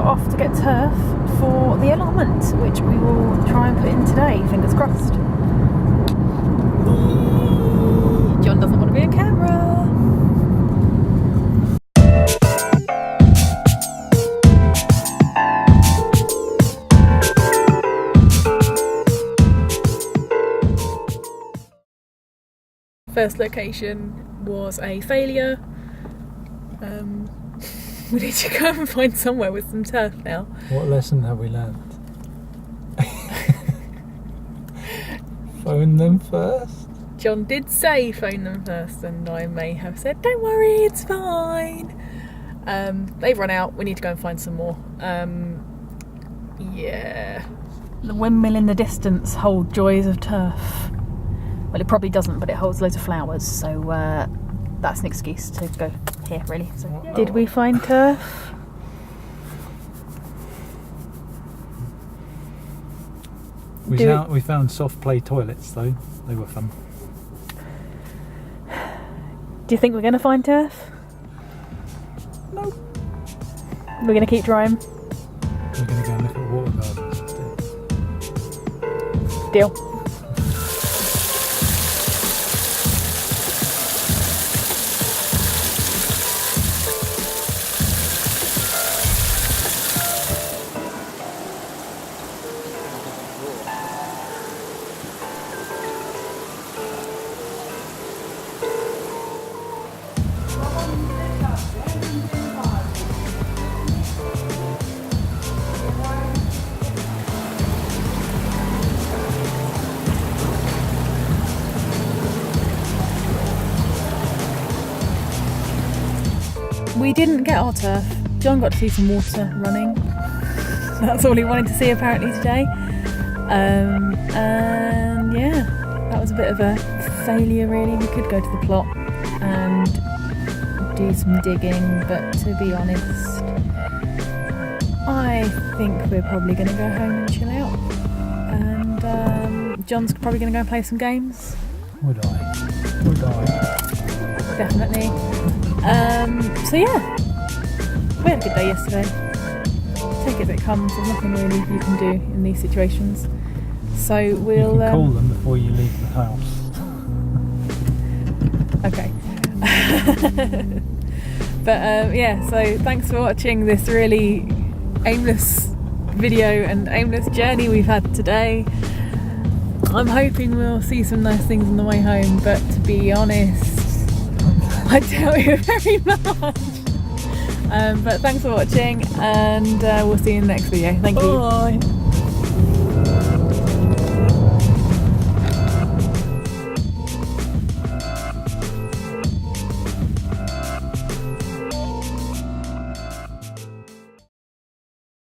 got off to get turf for the allotment, which we will try and put in today, fingers crossed. John doesn't want to be a camera. First location was a failure. We need to go and find somewhere with some turf now. What lesson have we learned? Phone them first? John did say phone them first, and I may have said, don't worry, it's fine. They've run out, we need to go and find some more. Yeah. The windmill in the distance holds joys of turf. Well, it probably doesn't, but it holds loads of flowers, so that's an excuse to go here, really. So, yeah. Did we find turf? We found soft play toilets, though. They were fun. Do you think we're going to find turf? No. We're going to keep trying? We're going to go and look at water gardens instead. Deal. We didn't get our turf. John got to see some water running. That's all he wanted to see apparently today. And yeah, that was a bit of a failure really. We could go to the plot and do some digging, but to be honest, I think we're probably going to go home and chill out. And John's probably going to go and play some games. Would I? Definitely. So yeah, we had a good day yesterday. Take it as it comes. There's nothing really you can do in these situations. So we'll you can call them before you leave the house. Okay. But yeah, so thanks for watching this really aimless video and aimless journey we've had today. I'm hoping we'll see some nice things on the way home, but to be honest, I doubt it very much. But thanks for watching, and we'll see you in the next video. Thank you. Bye.